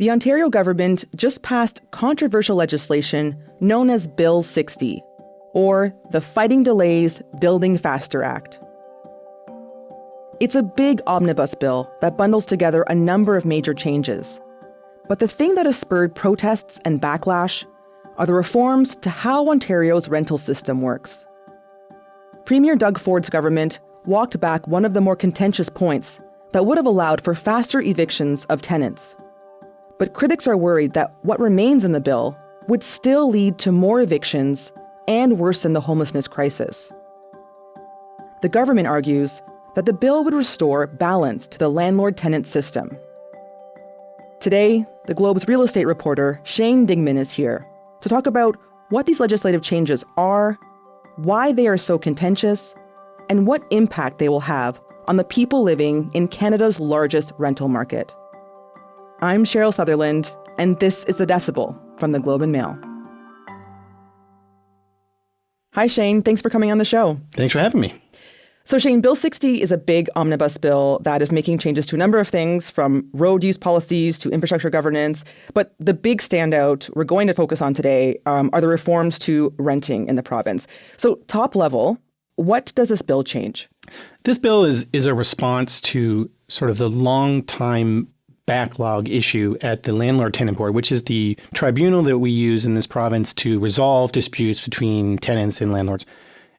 The Ontario government just passed controversial legislation known as Bill 60, or the Fighting Delays, Building Faster Act. It's a big omnibus bill that bundles together a number of major changes. But the thing that has spurred protests and backlash are the reforms to how Ontario's rental system works. Premier Doug Ford's government walked back one of the more contentious points that would have allowed for faster evictions of tenants. But critics are worried that what remains in the bill would still lead to more evictions and worsen the homelessness crisis. The government argues that the bill would restore balance to the landlord-tenant system. Today, the Globe's real estate reporter, Shane Dingman, is here to talk about what these legislative changes are, why they are so contentious, and what impact they will have on the people living in Canada's largest rental market. I'm Cheryl Sutherland, and this is The Decibel from the Globe and Mail. Hi, Shane. Thanks for coming on the show. Thanks for having me. So, Shane, Bill 60 is a big omnibus bill that is making changes to a number of things, from road use policies to infrastructure governance. But the big standout we're going to focus on today are the reforms to renting in the province. So, top level, what does this bill change? This bill is a response to sort of the long time backlog issue at the Landlord Tenant Board, which is the tribunal that we use in this province to resolve disputes between tenants and landlords.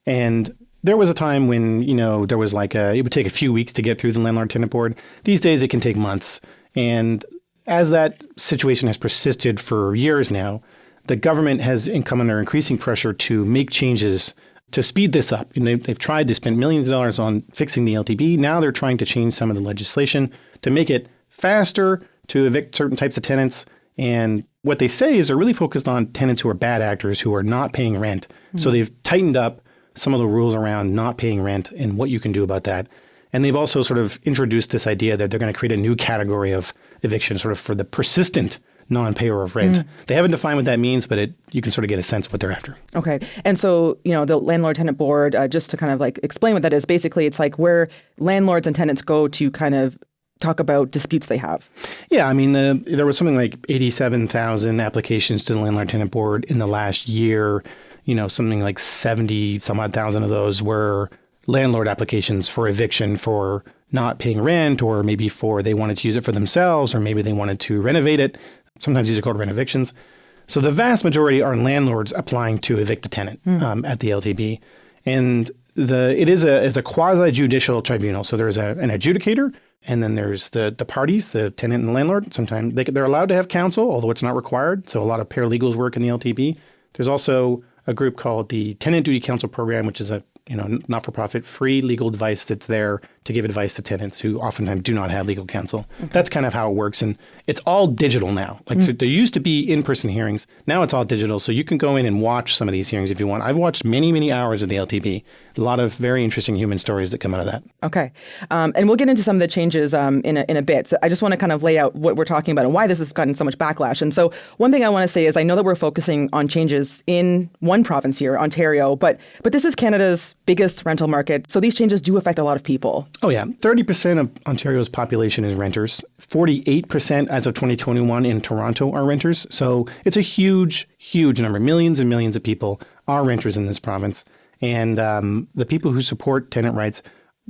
And there was a time when, there was it would take a few weeks to get through the Landlord Tenant Board. These days it can take months. And as that situation has persisted for years now, the government has come under increasing pressure to make changes to speed this up. And they've tried to spend millions of dollars on fixing the LTB. Now they're trying to change some of the legislation to make it faster to evict certain types of tenants. And what they say is they're really focused on tenants who are bad actors who are not paying rent. Mm-hmm. So they've tightened up some of the rules around not paying rent and what you can do about that. And they've also sort of introduced this idea that they're going to create a new category of eviction sort of for the persistent non-payer of rent. They haven't defined what that means, but you can sort of get a sense of what they're after. Okay. And so, the Landlord Tenant Board, just to kind of explain what that is, basically it's where landlords and tenants go to kind of talk about disputes they have. Yeah, I mean, there was something like 87,000 applications to the Landlord Tenant Board in the last year. Something like 70 some odd thousand of those were landlord applications for eviction for not paying rent, or maybe they wanted to use it for themselves, or maybe they wanted to renovate it. Sometimes these are called renovations. So the vast majority are landlords applying to evict a tenant at the LTB. And it is a quasi-judicial tribunal. So there's an adjudicator, and then there's the parties, the tenant and the landlord. Sometimes they're allowed to have counsel, although it's not required. So a lot of paralegals work in the LTB. There's also a group called the Tenant Duty Counsel Program, which is a not-for-profit free legal advice that's there to give advice to tenants who oftentimes do not have legal counsel. Okay. That's kind of how it works. And it's all digital now. So there used to be in-person hearings. Now it's all digital. So you can go in and watch some of these hearings if you want. I've watched many, many hours of the LTB. A lot of very interesting human stories that come out of that. Okay. And we'll get into some of the changes in a bit. So I just want to kind of lay out what we're talking about and why this has gotten so much backlash. And so one thing I want to say is I know that we're focusing on changes in one province here, Ontario, but this is Canada's biggest rental market. So these changes do affect a lot of people. Oh, yeah. 30% of Ontario's population is renters. 48% as of 2021 in Toronto are renters. So it's a huge, huge number. Millions and millions of people are renters in this province. And the people who support tenant rights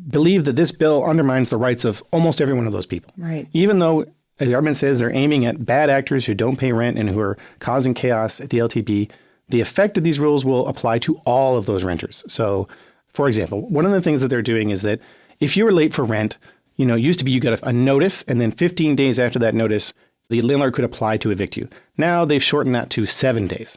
believe that this bill undermines the rights of almost every one of those people. Right. Even though the government says they're aiming at bad actors who don't pay rent and who are causing chaos at the LTB, the effect of these rules will apply to all of those renters. So, for example, one of the things that they're doing is that if you were late for rent, used to be you got a notice, and then 15 days after that notice, the landlord could apply to evict you. Now they've shortened that to 7 days.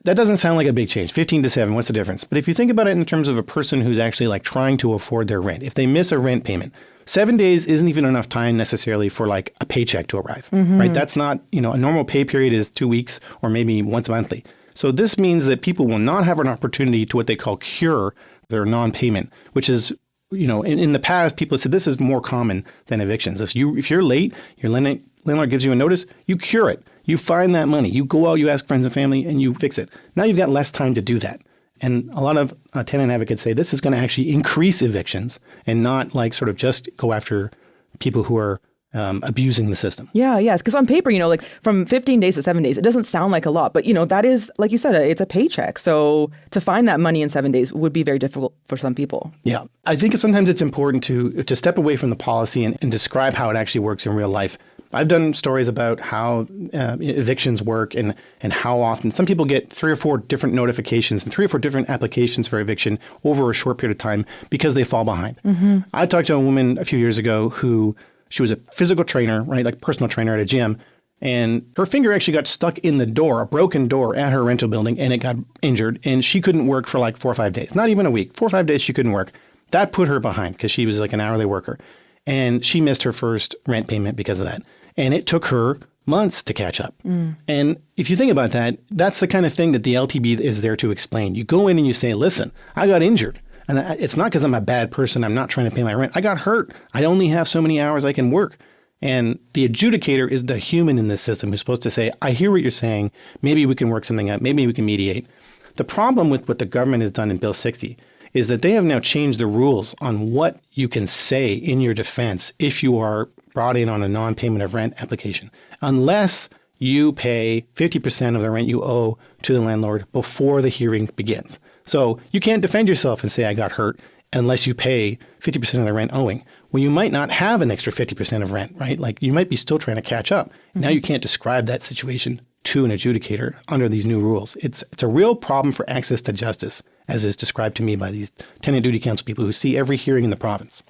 That doesn't sound like a big change. 15 to 7, what's the difference? But if you think about it in terms of a person who's actually trying to afford their rent, if they miss a rent payment, 7 days isn't even enough time necessarily for a paycheck to arrive, right? That's not, a normal pay period is 2 weeks or maybe once monthly. So this means that people will not have an opportunity to what they call cure their non-payment, which is, in the past, people have said this is more common than evictions. If you're late, your landlord gives you a notice, you cure it. You find that money. You go out, you ask friends and family, and you fix it. Now you've got less time to do that. And a lot of tenant advocates say this is going to actually increase evictions and not sort of just go after people who are abusing the system. Yeah, yes. Because on paper, like from 15 days to 7 days, it doesn't sound like a lot. But, that is, like you said, it's a paycheck. So to find that money in 7 days would be very difficult for some people. Yeah. I think sometimes it's important to step away from the policy and describe how it actually works in real life. I've done stories about how evictions work and how often some people get 3 or 4 different notifications and 3 or 4 different applications for eviction over a short period of time because they fall behind. Mm-hmm. I talked to a woman a few years ago who she was a physical trainer, right, like personal trainer at a gym, and her finger actually got stuck in the door, a broken door at her rental building, and it got injured, and she couldn't work for like 4 or 5 days, not even a week, 4 or 5 days she couldn't work. That put her behind because she was like an hourly worker, and she missed her first rent payment because of that. And it took her months to catch up. And if you think about that, that's the kind of thing that the LTB is there to explain. You go in and you say, listen, I got injured. And it's not because I'm a bad person. I'm not trying to pay my rent. I got hurt. I only have so many hours I can work. And the adjudicator is the human in this system who's supposed to say, I hear what you're saying. Maybe we can work something out. Maybe we can mediate. The problem with what the government has done in Bill 60 is that they have now changed the rules on what you can say in your defense if you are brought in on a non-payment of rent application, unless you pay 50% of the rent you owe to the landlord before the hearing begins. So you can't defend yourself and say, I got hurt, unless you pay 50% of the rent owing. Well, you might not have an extra 50% of rent, right? Like you might be still trying to catch up. Mm-hmm. Now you can't describe that situation to an adjudicator under these new rules. It's a real problem for access to justice, as is described to me by these tenant duty council people who see every hearing in the province.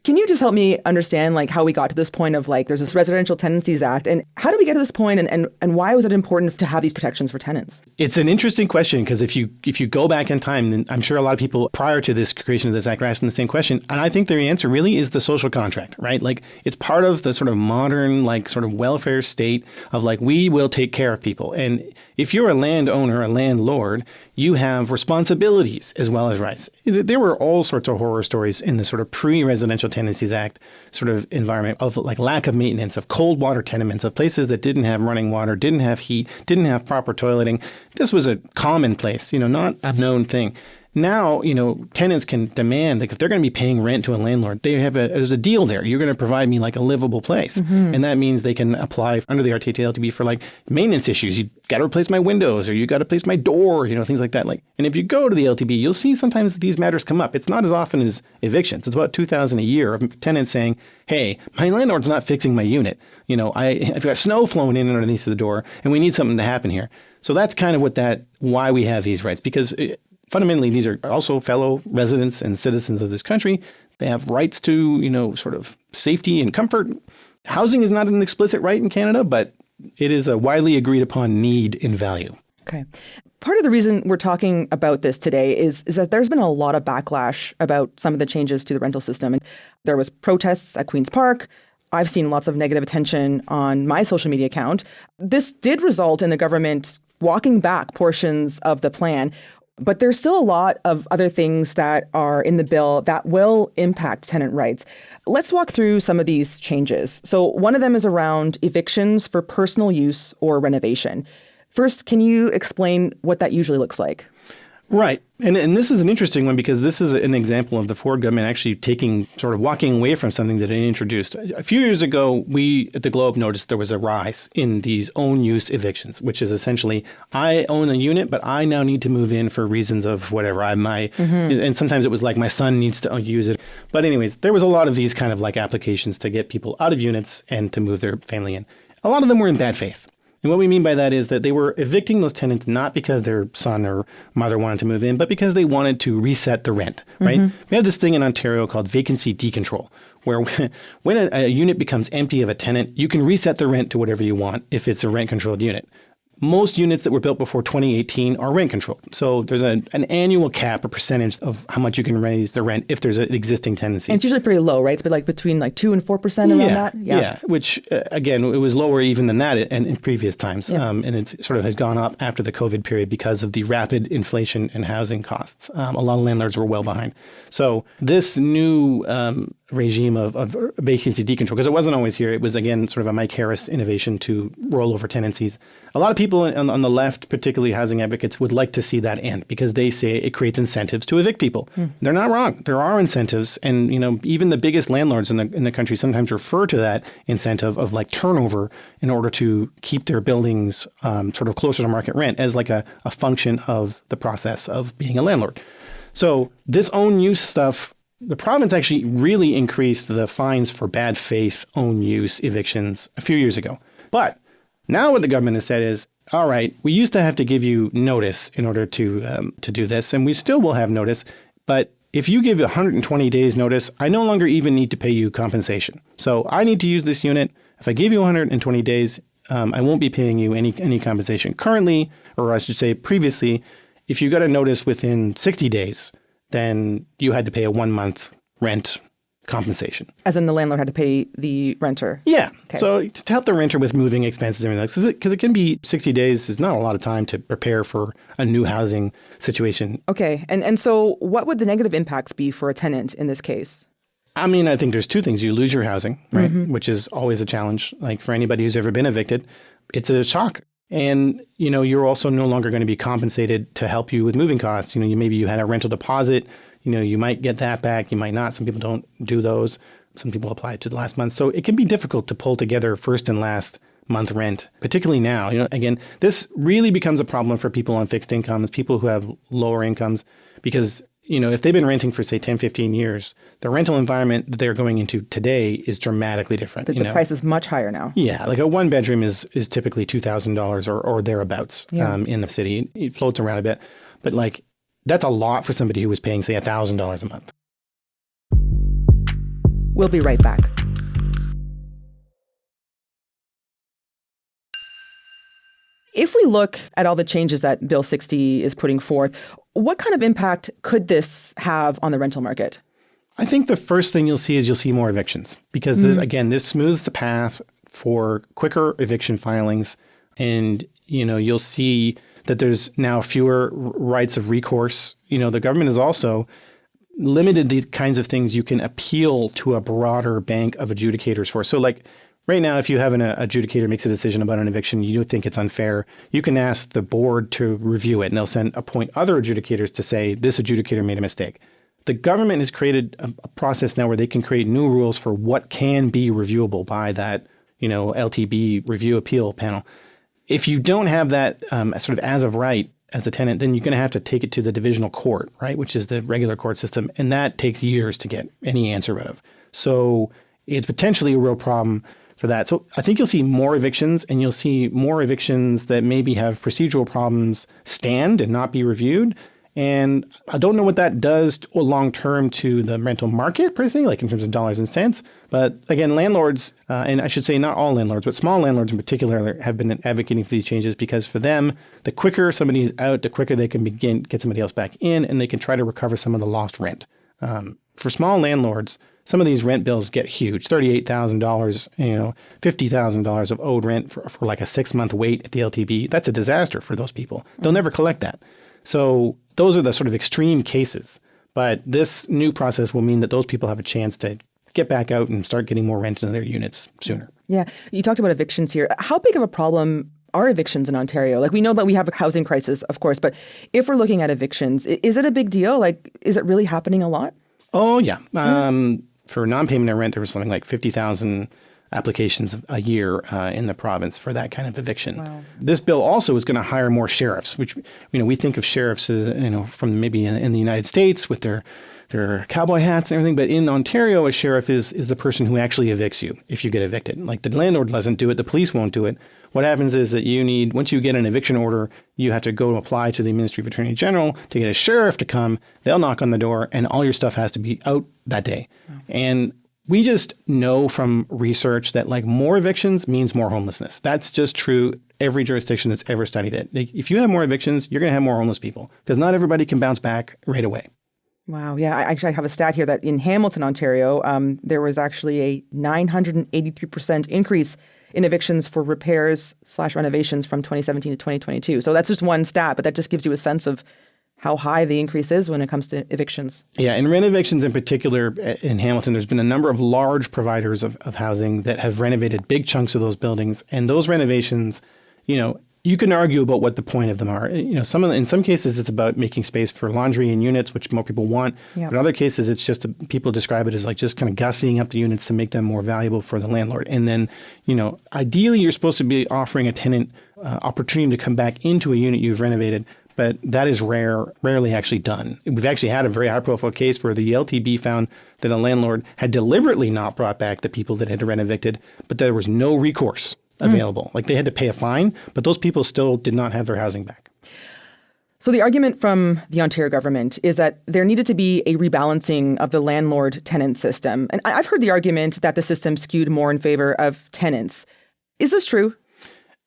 Can you just help me understand like how we got to this point of like there's this Residential Tenancies Act, and how did we get to this point, and why was it important to have these protections for tenants? It's an interesting question because if you go back in time, then I'm sure a lot of people prior to this creation of this act are asking the same question, and I think the answer really is the social contract, right? Like it's part of the sort of modern like sort of welfare state of like we will take care of people, and if you're a landowner, a landlord, you have responsibilities as well as rights. There were all sorts of horror stories in the sort of pre-Residential Tenancies Act sort of environment of like lack of maintenance, of cold water tenements, of places that didn't have running water, didn't have heat, didn't have proper toileting. This was a commonplace, not a known thing. Now, tenants can demand, like if they're going to be paying rent to a landlord, there's a deal there. You're going to provide me like a livable place. Mm-hmm. And that means they can apply under the RTA LTB for like maintenance issues. You got to replace my windows or you got to replace my door, things like that. And if you go to the LTB, you'll see sometimes these matters come up. It's not as often as evictions. It's about $2,000 a year of tenants saying, hey, my landlord's not fixing my unit. I've got snow flowing in underneath the door and we need something to happen here. So that's kind of why we have these rights, because fundamentally, these are also fellow residents and citizens of this country. They have rights to, sort of safety and comfort. Housing is not an explicit right in Canada, but it is a widely agreed upon need in value. Okay. Part of the reason we're talking about this today is that there's been a lot of backlash about some of the changes to the rental system. And there was protests at Queen's Park. I've seen lots of negative attention on my social media account. This did result in the government walking back portions of the plan. But there's still a lot of other things that are in the bill that will impact tenant rights. Let's walk through some of these changes. So one of them is around evictions for personal use or renovation. First, can you explain what that usually looks like? Right. And this is an interesting one because this is an example of the Ford government actually walking away from something that it introduced. A few years ago, we at the Globe noticed there was a rise in these own use evictions, which is essentially I own a unit, but I now need to move in for reasons of whatever. And sometimes it was like my son needs to use it. But anyways, there was a lot of these kind of like applications to get people out of units and to move their family in. A lot of them were in bad faith. And what we mean by that is that they were evicting those tenants not because their son or mother wanted to move in, but because they wanted to reset the rent, right? Mm-hmm. We have this thing in Ontario called vacancy decontrol, where when a unit becomes empty of a tenant, you can reset the rent to whatever you want if it's a rent-controlled unit. Most units that were built before 2018 are rent controlled. So there's an annual cap, a percentage of how much you can raise the rent if there's an existing tenancy. And it's usually pretty low, right? It's like between 2 and 4% around that? Yeah, which again, it was lower even than that in previous times. Yeah. And it sort of has gone up after the COVID period because of the rapid inflation in housing costs. A lot of landlords were well behind. So this new regime of vacancy decontrol, because it wasn't always here. It was, again, sort of a Mike Harris innovation to roll over tenancies. A lot of people people on the left, particularly housing advocates, would like to see that end because they say it creates incentives to evict people. They're not wrong. There are incentives. And, even the biggest landlords in the country sometimes refer to that incentive of like turnover in order to keep their buildings sort of closer to market rent as like a function of the process of being a landlord. So this own use stuff, the province actually really increased the fines for bad faith own use evictions a few years ago. But now what the government has said is, all right, we used to have to give you notice in order to do this, and we still will have notice. But if you give 120 days notice, I no longer even need to pay you compensation. So I need to use this unit. If I give you 120 days, I won't be paying you any compensation. Currently, or I should say previously, if you got a notice within 60 days, then you had to pay a 1 month rent compensation. As in the landlord had to pay the renter? Yeah. Okay. So to help the renter with moving expenses and everything, because it can be 60 days is not a lot of time to prepare for a new housing situation. Okay. And so what would the negative impacts be for a tenant in this case? I mean, I think there's two things. You lose your housing, right? Which is always a challenge. Like for anybody who's ever been evicted, it's a shock. And, you're also no longer going to be compensated to help you with moving costs. Maybe you had a rental deposit, you might get that back. You might not. Some people don't do those. Some people apply it to the last month. So it can be difficult to pull together first and last month rent, particularly now. Again, this really becomes a problem for people on fixed incomes, people who have lower incomes, because if they've been renting for, say, 10, 15 years, the rental environment that they're going into today is dramatically different. The price is much higher now. Yeah, like a one bedroom is typically $2,000 or thereabouts in the city. It floats around a bit. But that's a lot for somebody who was paying, say, $1,000 a month. We'll be right back. If we look at all the changes that Bill 60 is putting forth, what kind of impact could this have on the rental market? I think the first thing you'll see more evictions because this smooths the path for quicker eviction filings. And, you'll see that there's now fewer rights of recourse. The government has also limited the kinds of things you can appeal to a broader bank of adjudicators for. So right now, if you have an adjudicator makes a decision about an eviction, you think it's unfair, you can ask the board to review it, and they'll appoint other adjudicators to say, this adjudicator made a mistake. The government has created a process now where they can create new rules for what can be reviewable by that, LTB review appeal panel. If you don't have that sort of as of right as a tenant, then you're going to have to take it to the divisional court, right, which is the regular court system, and that takes years to get any answer out of. So it's potentially a real problem for that. So I think you'll see more evictions, and you'll see more evictions that maybe have procedural problems stand and not be reviewed. And I don't know what that does long term to the rental market per se, like in terms of dollars and cents. But again, landlords, and I should say not all landlords, but small landlords in particular have been advocating for these changes because for them, the quicker somebody is out, the quicker they can get somebody else back in, and they can try to recover some of the lost rent. For small landlords, some of these rent bills get huge, $38,000, $50,000 of owed rent for like a 6-month wait at the LTB. That's a disaster for those people. They'll never collect that. So those are the sort of extreme cases. But this new process will mean that those people have a chance to get back out and start getting more rent into their units sooner. Yeah. You talked about evictions here. How big of a problem are evictions in Ontario? We know that we have a housing crisis, of course, but if we're looking at evictions, is it a big deal? Is it really happening a lot? Oh, yeah. For non-payment of rent, there was something like 50,000 applications a year in the province for that kind of eviction. Wow. This bill also is going to hire more sheriffs, which, we think of sheriffs, from maybe in the United States with their cowboy hats and everything. But in Ontario, a sheriff is the person who actually evicts you if you get evicted. The landlord doesn't do it. The police won't do it. What happens is that once you get an eviction order, you have to go apply to the Ministry of Attorney General to get a sheriff to come. They'll knock on the door and all your stuff has to be out that day. Wow. And we just know from research that more evictions means more homelessness. That's just true. Every jurisdiction that's ever studied it. If you have more evictions, you're going to have more homeless people because not everybody can bounce back right away. Wow. Yeah. I have a stat here that in Hamilton, Ontario, there was actually a 983% increase in evictions for repairs/renovations from 2017 to 2022. So that's just one stat, but that just gives you a sense of how high the increase is when it comes to evictions. Yeah, and renovations in particular in Hamilton, there's been a number of large providers of housing that have renovated big chunks of those buildings. And those renovations, You can argue about what the point of them are. In some cases, it's about making space for laundry and units, which more people want. Yeah. But in other cases, it's just people describe it as like just kind of gussying up the units to make them more valuable for the landlord. And then, ideally, you're supposed to be offering a tenant opportunity to come back into a unit you've renovated. But that is rarely actually done. We've actually had a very high-profile case where the LTB found that a landlord had deliberately not brought back the people that had been evicted, but there was no recourse available. Like they had to pay a fine, but those people still did not have their housing back. So the argument from the Ontario government is that there needed to be a rebalancing of the landlord-tenant system. And I've heard the argument that the system skewed more in favor of tenants. Is this true?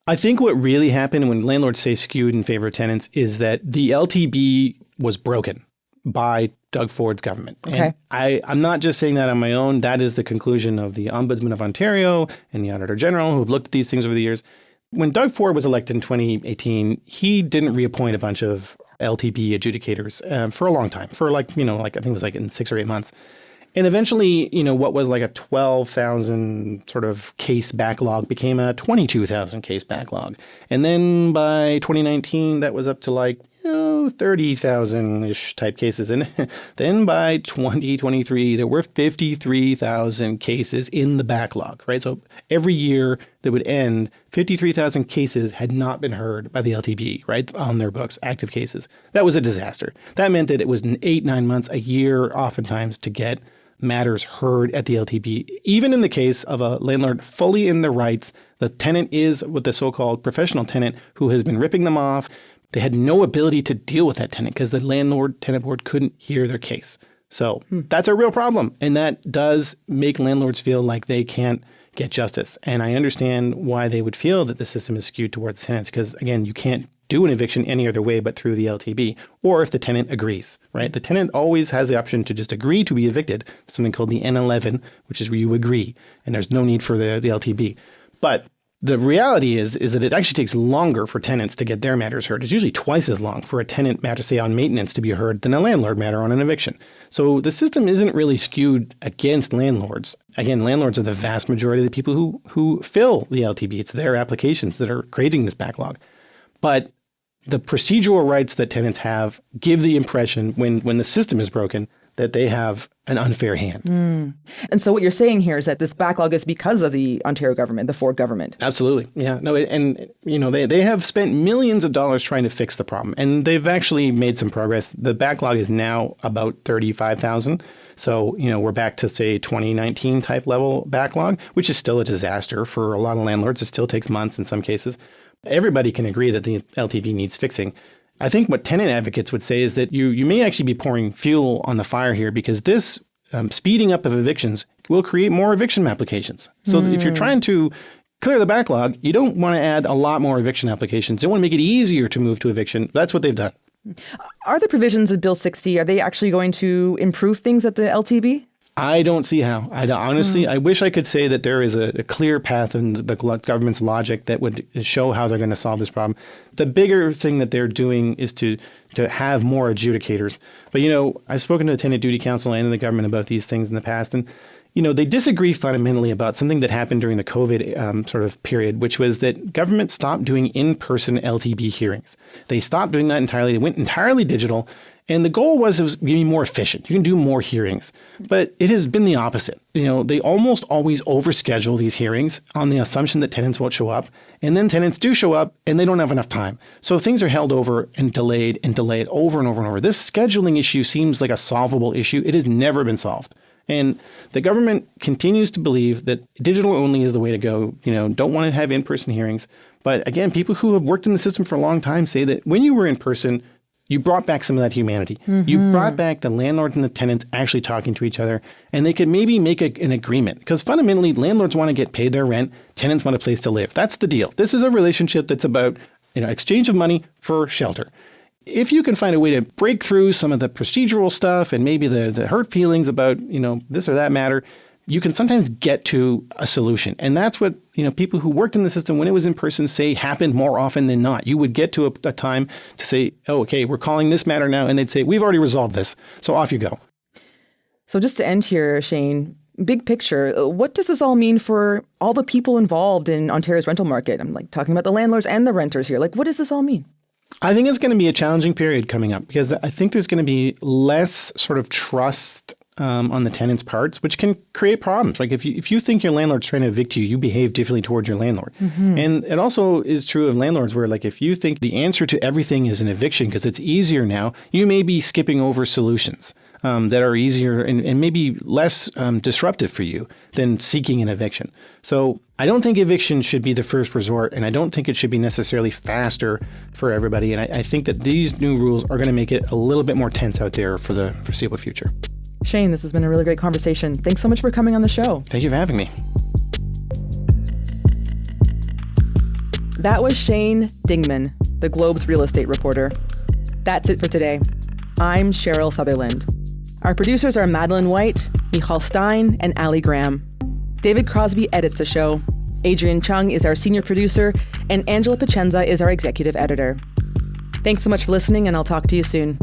I think what really happened when landlords say skewed in favor of tenants is that the LTB was broken by Doug Ford's government. Okay. And I'm not just saying that on my own. That is the conclusion of the Ombudsman of Ontario and the Auditor General who have looked at these things over the years. When Doug Ford was elected in 2018, he didn't reappoint a bunch of LTB adjudicators for a long time, for I think it was in 6 or 8 months. And eventually, what was like a 12,000 sort of case backlog became a 22,000 case backlog. And then by 2019, that was up to 30,000-ish type cases. And then by 2023, there were 53,000 cases in the backlog, right? So every year that would end, 53,000 cases had not been heard by the LTB, right, on their books, active cases. That was a disaster. That meant that it was 8-9 months, a year oftentimes to get matters heard at the LTB. Even in the case of a landlord fully in their rights, the tenant is with the so-called professional tenant who has been ripping them off. They had no ability to deal with that tenant because the Landlord Tenant Board couldn't hear their case. So that's a real problem. And that does make landlords feel like they can't get justice. And I understand why they would feel that the system is skewed towards tenants because, again, you can't do an eviction any other way but through the LTB, or if the tenant agrees, right? The tenant always has the option to just agree to be evicted, something called the N11, which is where you agree, and there's no need for the LTB. But the reality is that it actually takes longer for tenants to get their matters heard. It's usually twice as long for a tenant matter, say, on maintenance to be heard than a landlord matter on an eviction. So the system isn't really skewed against landlords. Again, landlords are the vast majority of the people who fill the LTB. It's their applications that are creating this backlog. But the procedural rights that tenants have give the impression when the system is broken that they have an unfair hand. And so what you're saying here is that this backlog is because of the Ontario government, the Ford government. Absolutely. Yeah. No, and they have spent millions of dollars trying to fix the problem, and they've actually made some progress. The backlog is now about 35,000. So, we're back to, say, 2019 type level backlog, which is still a disaster for a lot of landlords. It still takes months in some cases. Everybody can agree that the LTV needs fixing. I think what tenant advocates would say is that you may actually be pouring fuel on the fire here because this speeding up of evictions will create more eviction applications. So if you're trying to clear the backlog, you don't want to add a lot more eviction applications. You want to make it easier to move to eviction. That's what they've done. Are the provisions of Bill 60, are they actually going to improve things at the LTB? I don't see how. I wish I could say that there is a clear path in the government's logic that would show how they're going to solve this problem. The bigger thing that they're doing is to have more adjudicators. But, I've spoken to the Tenant Duty Council and the government about these things in the past, and they disagree fundamentally about something that happened during the COVID sort of period, which was that government stopped doing in-person LTB hearings. They stopped doing that entirely. They went entirely digital. And the goal was it was going to be more efficient. You can do more hearings. But it has been the opposite. They almost always overschedule these hearings on the assumption that tenants won't show up. And then tenants do show up and they don't have enough time. So things are held over and delayed over and over and over. This scheduling issue seems like a solvable issue. It has never been solved. And the government continues to believe that digital only is the way to go. Don't want to have in-person hearings. But again, people who have worked in the system for a long time say that when you were in person, you brought back some of that humanity. You brought back the landlords and the tenants actually talking to each other, and they could maybe make an agreement. Because fundamentally, landlords want to get paid their rent, tenants want a place to live. That's the deal. This is a relationship that's about exchange of money for shelter. If you can find a way to break through some of the procedural stuff and maybe the hurt feelings about this or that matter, you can sometimes get to a solution. And that's what, people who worked in the system when it was in person say happened more often than not. You would get to a time to say, oh, okay, we're calling this matter now. And they'd say, we've already resolved this. So off you go. So just to end here, Shane, big picture, what does this all mean for all the people involved in Ontario's rental market? I'm talking about the landlords and the renters here. What does this all mean? I think it's going to be a challenging period coming up because I think there's going to be less sort of trust on the tenants' parts, which can create problems. If you think your landlord's trying to evict you, you behave differently towards your landlord. And it also is true of landlords where if you think the answer to everything is an eviction because it's easier now, you may be skipping over solutions that are easier and maybe less disruptive for you than seeking an eviction. So I don't think eviction should be the first resort, and I don't think it should be necessarily faster for everybody. And I think that these new rules are going to make it a little bit more tense out there for the foreseeable future. Shane, this has been a really great conversation. Thanks so much for coming on the show. Thank you for having me. That was Shane Dingman, the Globe's real estate reporter. That's it for today. I'm Cheryl Sutherland. Our producers are Madeline White, Michal Stein, and Ali Graham. David Crosby edits the show. Adrian Chung is our senior producer, and Angela Pacenza is our executive editor. Thanks so much for listening, and I'll talk to you soon.